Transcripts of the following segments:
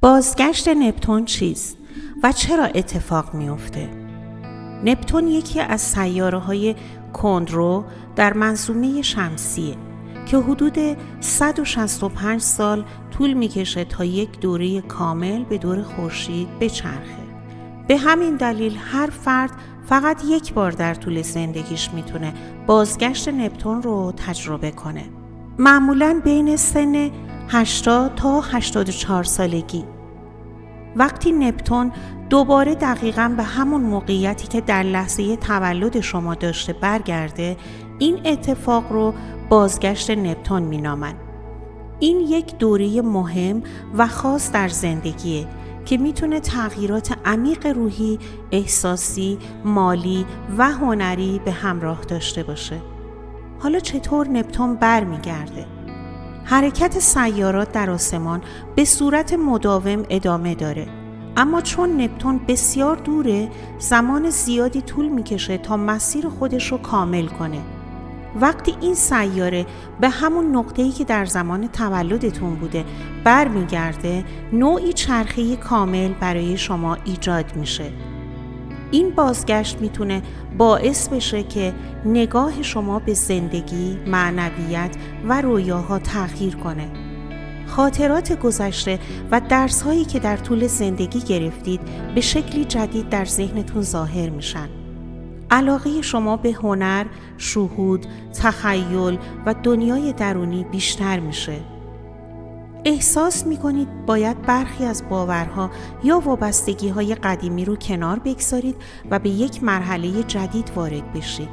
بازگشت نپتون چیست و چرا اتفاق میفته؟ نپتون یکی از سیاره‌های کندرو در منظومه شمسیه که حدود 165 سال طول میکشه تا یک دوره کامل به دور خورشید بچرخه. به همین دلیل هر فرد فقط یک بار در طول زندگیش میتونه بازگشت نپتون رو تجربه کنه. معمولاً بین سن 80 تا 84 سالگی. وقتی نپتون دوباره دقیقاً به همون موقعیتی که در لحظه تولد شما داشته برگرده، این اتفاق رو بازگشت نپتون مینامن. این یک دوره مهم و خاص در زندگیه که میتونه تغییرات عمیق روحی، احساسی، مالی و هنری به همراه داشته باشه. حالا چطور نپتون برمیگرده؟ حرکت سیارات در آسمان به صورت مداوم ادامه داره، اما چون نپتون بسیار دوره، زمان زیادی طول میکشه تا مسیر خودش رو کامل کنه. وقتی این سیاره به همون نقطه‌ای که در زمان تولدتون بوده برمیگرده، نوعی چرخه کامل برای شما ایجاد میشه. این بازگشت میتونه باعث بشه که نگاه شما به زندگی، معنویت و رویاها تغییر کنه. خاطرات گذشته و درس‌هایی که در طول زندگی گرفتید به شکلی جدید در ذهنتون ظاهر میشن. علاقه شما به هنر، شهود، تخیل و دنیای درونی بیشتر میشه. احساس میکنید باید برخی از باورها یا وابستگی‌های قدیمی رو کنار بگذارید و به یک مرحله جدید وارد بشید.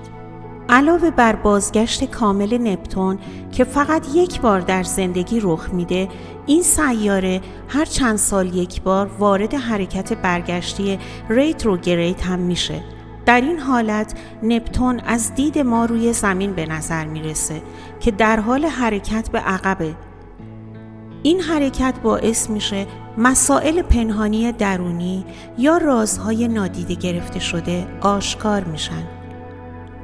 علاوه بر بازگشت کامل نپتون که فقط یک بار در زندگی رخ میده، این سیاره هر چند سال یک بار وارد حرکت برگشتی ریتروگرید هم میشه. در این حالت نپتون از دید ما روی زمین به نظر میرسه که در حال حرکت به عقبه. این حرکت باعث میشه مسائل پنهانی درونی یا رازهای نادیده گرفته شده آشکار میشن.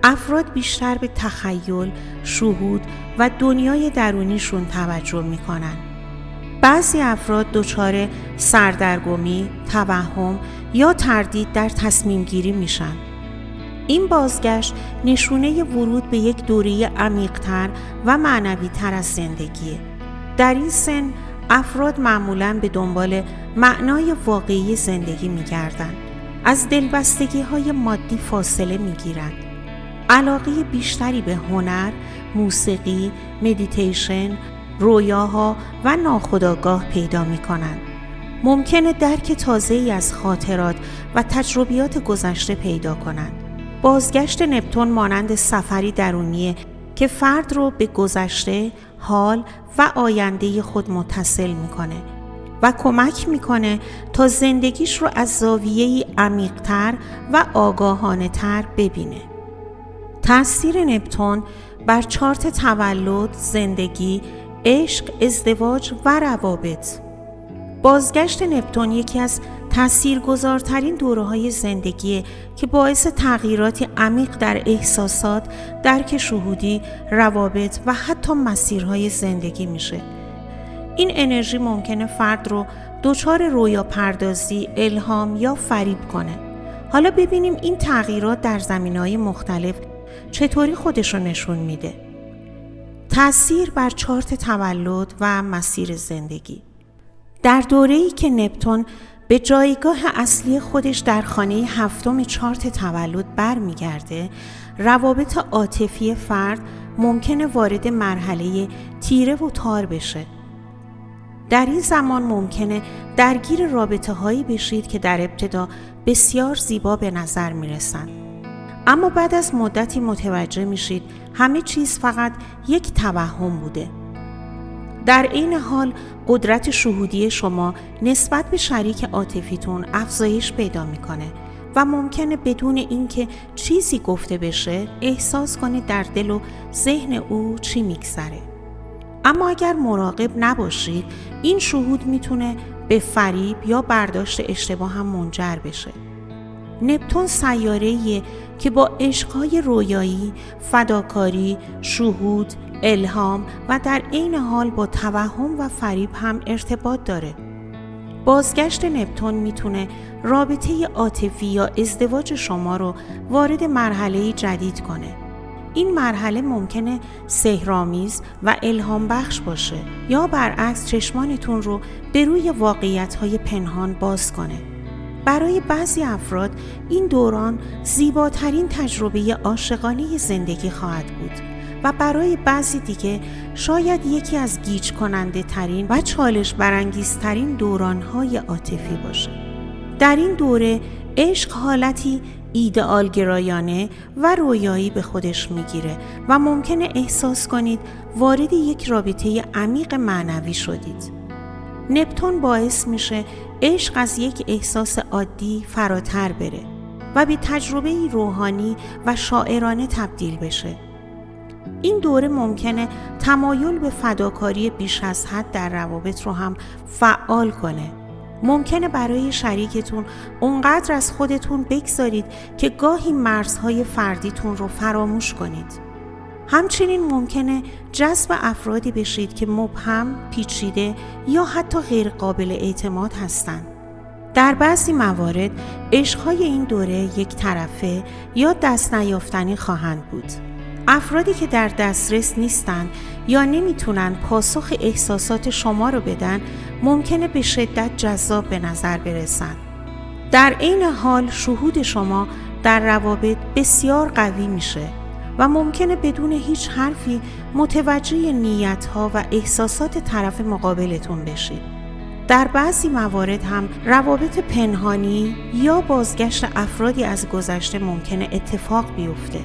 افراد بیشتر به تخیل، شهود و دنیای درونیشون توجه میکنن. بعضی افراد دچار سردرگمی، توهم یا تردید در تصمیم گیری میشن. این بازگشت نشونه ورود به یک دوره عمیق‌تر و معنوی‌تر از زندگیه. در این سن افراد معمولاً به دنبال معنای واقعی زندگی می‌گردند. از دلبستگی‌های مادی فاصله می‌گیرند. علاقه بیشتری به هنر، موسیقی، مدیتیشن، رویاها و ناخودآگاه پیدا می‌کنند. ممکنه درک تازه‌ای از خاطرات و تجربیات گذشته پیدا کنند. بازگشت نپتون مانند سفری درونیه که فرد رو به گذشته، حال و آینده خود متصل میکنه و کمک میکنه تا زندگیش رو از زاویه‌ای عمیق‌تر و آگاهانه تر ببینه. تأثیر نپتون بر چارت تولد، زندگی، عشق، ازدواج و روابط. بازگشت نپتون یکی از تاثیرگذارترین دوره‌های زندگیه که باعث تغییراتی عمیق در احساسات، درک شهودی، روابط و حتی مسیرهای زندگی میشه. این انرژی ممکنه فرد رو دچار رویا پردازی، الهام یا فریب کنه. حالا ببینیم این تغییرات در زمینه‌های مختلف چطوری خودش رو نشون میده. تأثیر بر چارت تولد و مسیر زندگی. در دوره‌ای که نپتون به جایگاه اصلی خودش در خانه هفتم چارت تولد برمیگرده، روابط عاطفی فرد ممکنه وارد مرحله تیره و تار بشه. در این زمان ممکنه درگیر رابطه‌هایی بشید که در ابتدا بسیار زیبا به نظر میرسن. اما بعد از مدتی متوجه میشید همه چیز فقط یک توهم بوده. در این حال قدرت شهودی شما نسبت به شریک عاطفیتون افزایش پیدا میکنه و ممکنه بدون اینکه چیزی گفته بشه احساس کنید در دل و ذهن او چی میگذره. اما اگر مراقب نباشید این شهود میتونه به فریب یا برداشت اشتباه هم منجر بشه. نپتون سیاره‌ایه که با عشق‌های رویایی، فداکاری، شهود، الهام و در عین حال با توهم و فریب هم ارتباط داره. بازگشت نپتون میتونه رابطه عاطفی یا ازدواج شما رو وارد مرحله جدید کنه. این مرحله ممکنه سحرآمیز و الهام بخش باشه یا برعکس چشمانتون رو به روی واقعیت‌های پنهان باز کنه. برای بعضی افراد این دوران زیباترین تجربه عاشقانه زندگی خواهد بود و برای بعضی دیگه شاید یکی از گیج کننده ترین و چالش برانگیزترین دوران‌های عاطفی باشه. در این دوره عشق حالتی ایدئال گرایانه و رویایی به خودش میگیره و ممکنه احساس کنید وارد یک رابطه عمیق معنوی شدید. نپتون باعث میشه عشق از یک احساس عادی فراتر بره و به تجربه روحانی و شاعرانه تبدیل بشه. این دوره ممکنه تمایل به فداکاری بیش از حد در روابط رو هم فعال کنه. ممکنه برای شریکتون اونقدر از خودتون بگذارید که گاهی مرزهای فردیتون رو فراموش کنید. همچنین ممکنه جذب افرادی بشید که مبهم، پیچیده یا حتی غیر قابل اعتماد هستند. در بعضی موارد عشق‌های این دوره یک طرفه یا دست نیافتنی خواهند بود. افرادی که در دسترس نیستند یا نمیتونن پاسخ احساسات شما رو بدن ممکنه به شدت جذاب به نظر برسن. در عین حال شهود شما در روابط بسیار قوی میشه و ممکنه بدون هیچ حرفی متوجه نیت‌ها و احساسات طرف مقابلتون بشید. در بعضی موارد هم روابط پنهانی یا بازگشت افرادی از گذشته ممکنه اتفاق بیفته.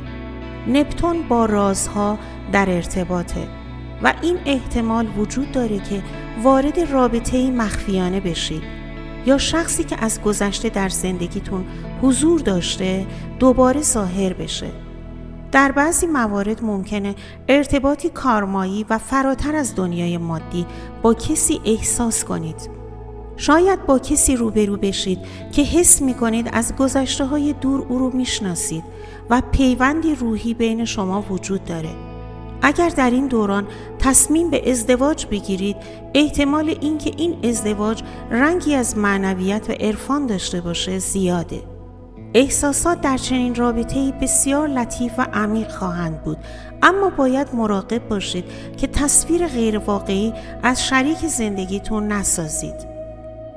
نپتون با رازها در ارتباطه و این احتمال وجود داره که وارد رابطه‌ای مخفیانه بشید یا شخصی که از گذشته در زندگیتون حضور داشته دوباره ظاهر بشه. در بعضی موارد ممکنه ارتباطی کارمایی و فراتر از دنیای مادی با کسی احساس کنید. شاید با کسی روبرو بشید که حس می‌کنید از گذشته‌های دور او رو می‌شناسید و پیوندی روحی بین شما وجود داره. اگر در این دوران تصمیم به ازدواج بگیرید، احتمال اینکه این ازدواج رنگی از معنویت و عرفان داشته باشه زیاده. احساسات در چنین رابطه‌ای بسیار لطیف و عمیق خواهند بود، اما باید مراقب باشید که تصویر غیر واقعی از شریک زندگیتون نسازید.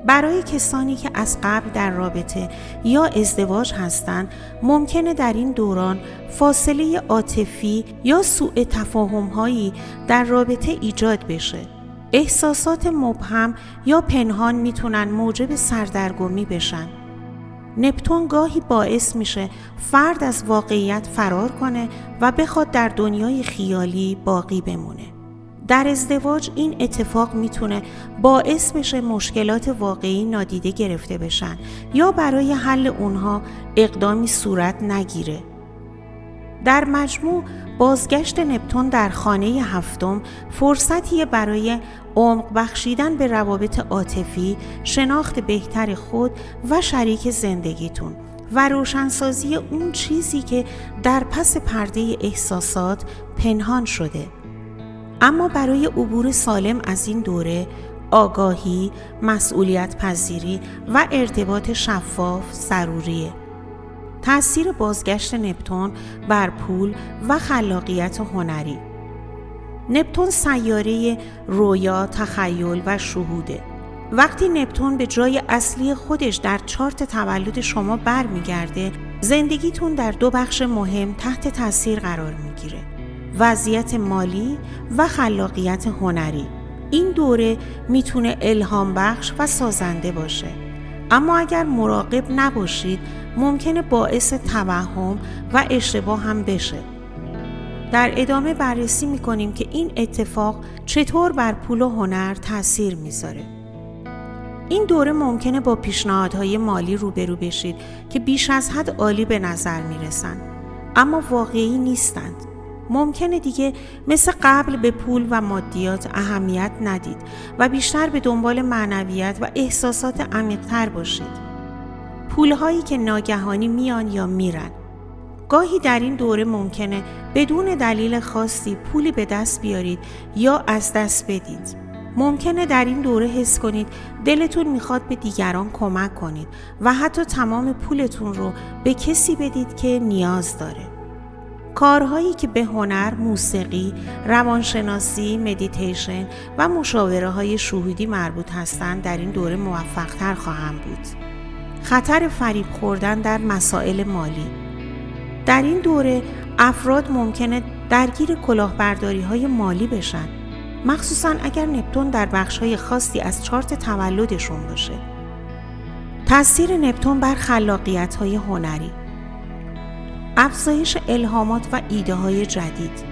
برای کسانی که از قبل در رابطه یا ازدواج هستند، ممکنه در این دوران فاصله عاطفی یا سوء تفاهم‌هایی در رابطه ایجاد بشه. احساسات مبهم یا پنهان میتونن موجب سردرگمی بشن. نپتون گاهی باعث میشه فرد از واقعیت فرار کنه و بخواد در دنیای خیالی باقی بمونه. در ازدواج این اتفاق میتونه باعث بشه مشکلات واقعی نادیده گرفته بشن یا برای حل اونها اقدامی صورت نگیره. در مجموع بازگشت نپتون در خانه هفتم فرصتیه برای عمق بخشیدن به روابط عاطفی، شناخت بهتر خود و شریک زندگیتون و روشنسازی اون چیزی که در پس پرده احساسات پنهان شده. اما برای عبور سالم از این دوره، آگاهی، مسئولیت پذیری و ارتباط شفاف ضروریه. تأثیر بازگشت نپتون بر پول و خلاقیت هنری. نپتون سیاره رویا، تخیل و شهوده. وقتی نپتون به جای اصلی خودش در چارت تولد شما برمیگرده، زندگیتون در دو بخش مهم تحت تأثیر قرار میگیره: وضعیت مالی و خلاقیت هنری. این دوره میتونه الهام بخش و سازنده باشه، اما اگر مراقب نباشید ممکنه باعث توهم و اشتباه هم بشه. در ادامه بررسی میکنیم که این اتفاق چطور بر پول و هنر تأثیر میذاره. این دوره ممکنه با پیشنهادهای مالی روبرو بشید که بیش از حد عالی به نظر میرسن، اما واقعی نیستند. ممکنه دیگه مثل قبل به پول و مادیات اهمیت ندید و بیشتر به دنبال معنویت و احساسات عمیق‌تر باشید. پولهایی که ناگهانی میان یا میرن. گاهی در این دوره ممکنه بدون دلیل خاصی پولی به دست بیارید یا از دست بدید. ممکنه در این دوره حس کنید دلتون میخواد به دیگران کمک کنید و حتی تمام پولتون رو به کسی بدید که نیاز داره. کارهایی که به هنر، موسیقی، روانشناسی، مدیتیشن و مشاوره های شهودی مربوط هستند در این دوره موفق‌تر خواهند بود. خطر فریب خوردن در مسائل مالی. در این دوره افراد ممکنه درگیر کلاهبرداری‌های مالی بشن، مخصوصاً اگر نپتون در بخش‌های خاصی از چارت تولدشون باشه. تأثیر نپتون بر خلاقیت‌های هنری. افزایش الهامات و ایده‌های جدید.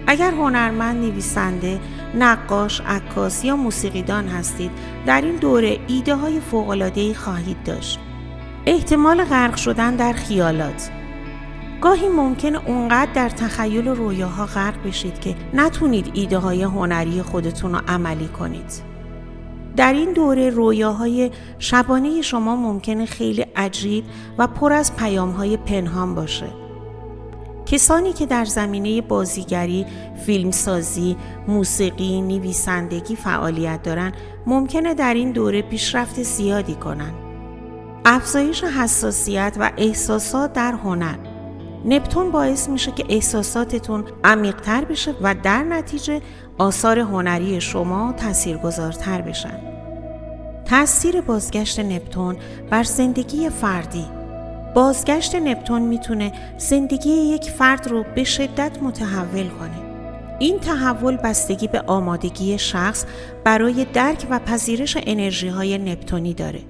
اگر هنرمند، نویسنده، نقاش، عکاس یا موسیقیدان هستید، در این دوره ایده‌های فوق‌العاده‌ای خواهید داشت. احتمال غرق شدن در خیالات. گاهی ممکنه اونقدر در تخیل و رویاها غرق بشید که نتونید ایده‌های هنری خودتون رو عملی کنید. در این دوره رویاهای شبانه شما ممکنه خیلی عجیب و پر از پیام‌های پنهان باشه. کسانی که در زمینه بازیگری، فیلمسازی، موسیقی، نویسندگی فعالیت دارن ممکنه در این دوره پیشرفت زیادی کنن. افزایش حساسیت و احساسات در هنر. نپتون باعث میشه که احساساتتون عمیق‌تر بشه و در نتیجه آثار هنری شما تاثیرگذارتر بشن. تأثیر بازگشت نپتون بر زندگی فردی. بازگشت نپتون میتونه زندگی یک فرد رو به شدت متحول کنه. این تحول بستگی به آمادگی شخص برای درک و پذیرش انرژی‌های نپتونی داره.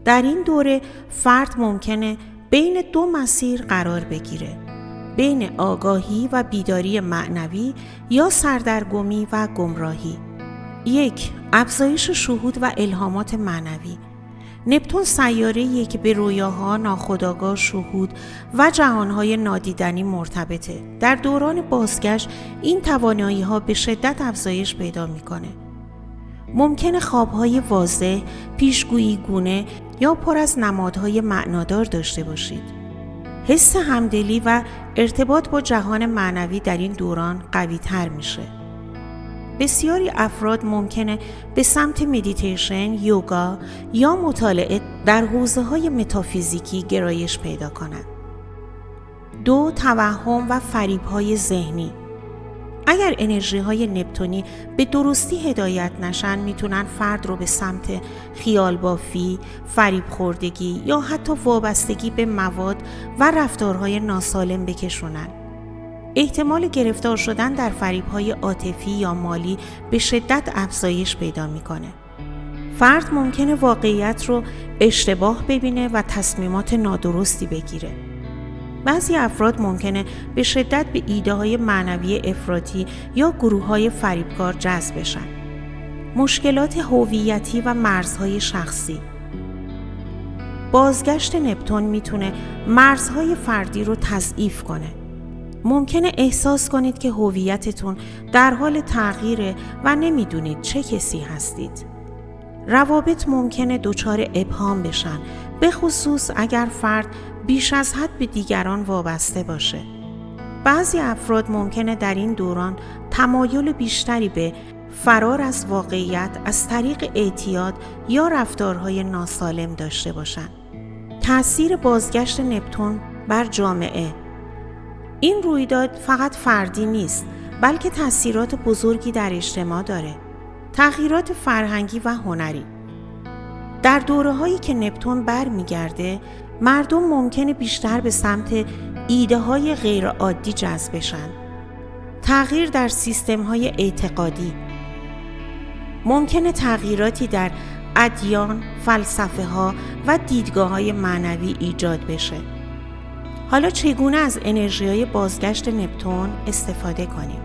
در این دوره فرد ممکنه بین دو مسیر قرار بگیره، بین آگاهی و بیداری معنوی یا سردرگمی و گمراهی. 1. افزایش شهود و الهامات معنوی. نپتون سیاره‌ایه که به رویاها، ناخودآگاه، شهود و جهانهای نادیدنی مرتبطه. در دوران بازگشت این توانایی‌ها به شدت افزایش پیدا می‌کنه. ممکنه خواب‌های واضح، پیشگویی گونه یا پر از نمادهای معنادار داشته باشید. حس همدلی و ارتباط با جهان معنوی در این دوران قوی‌تر میشه. بسیاری افراد ممکنه به سمت مدیتیشن، یوگا یا مطالعه در حوزه‌های متافیزیکی گرایش پیدا کنند. 2. توهم و فریب‌های ذهنی. اگر انرژی‌های نپتونی به درستی هدایت نشن میتونن فرد رو به سمت خیال بافی، فریب خوردگی یا حتی وابستگی به مواد و رفتارهای ناسالم بکشونن. احتمال گرفتار شدن در فریب‌های عاطفی یا مالی به شدت افزایش پیدا میکنه. فرد ممکنه واقعیت رو اشتباه ببینه و تصمیمات نادرستی بگیره. بعضی افراد ممکنه به شدت به ایده‌های معنوی افراطی یا گروه‌های فریبکار جذب بشن. مشکلات هویتی و مرزهای شخصی. بازگشت نپتون میتونه مرزهای فردی رو تضعیف کنه. ممکنه احساس کنید که هویتتون در حال تغییره و نمیدونید چه کسی هستید. روابط ممکنه دچار ابهام بشن، به خصوص اگر فرد بیش از حد به دیگران وابسته باشه. بعضی افراد ممکنه در این دوران تمایل بیشتری به فرار از واقعیت از طریق اعتیاد یا رفتارهای ناسالم داشته باشند. تأثیر بازگشت نپتون بر جامعه. این رویداد فقط فردی نیست، بلکه تأثیرات بزرگی در اجتماع داره. تغییرات فرهنگی و هنری. در دوره‌هایی که نپتون برمیگرده، مردم ممکنه بیشتر به سمت ایده‌های غیرعادی جذب بشن. تغییر در سیستم‌های اعتقادی. ممکنه تغییراتی در ادیان، فلسفه‌ها و دیدگاه‌های معنوی ایجاد بشه. حالا چگونه از انرژی‌های بازگشت نپتون استفاده کنیم؟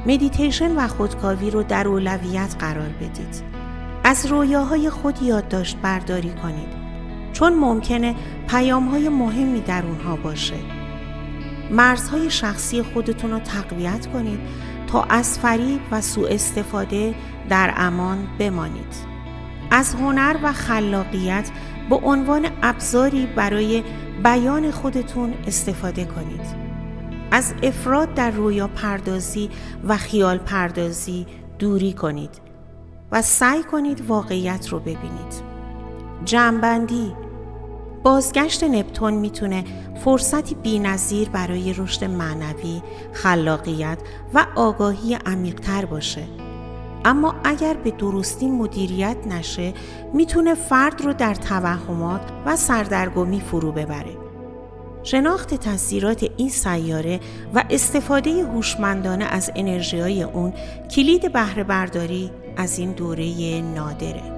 مدیتیشن و خودکاوی رو در اولویت قرار بدید. از رویاهای خود یادداشت برداری کنید، چون ممکنه پیام‌های مهمی در اونها باشه. مرزهای شخصی خودتون رو تقویت کنید تا از فریب و سوء استفاده در امان بمانید. از هنر و خلاقیت به عنوان ابزاری برای بیان خودتون استفاده کنید. از افراط در رویا پردازی و خیال پردازی دوری کنید. و سعی کنید واقعیت رو ببینید. جمع‌بندی: بازگشت نپتون میتونه فرصتی بی‌نظیر برای رشد معنوی، خلاقیت و آگاهی عمیق‌تر باشه. اما اگر به درستی مدیریت نشه، میتونه فرد رو در توهمات و سردرگمی فرو ببره. شناخت تاثیرات این سیاره و استفاده هوشمندانه از انرژی‌های اون کلید بهره برداری از این دوره نادره.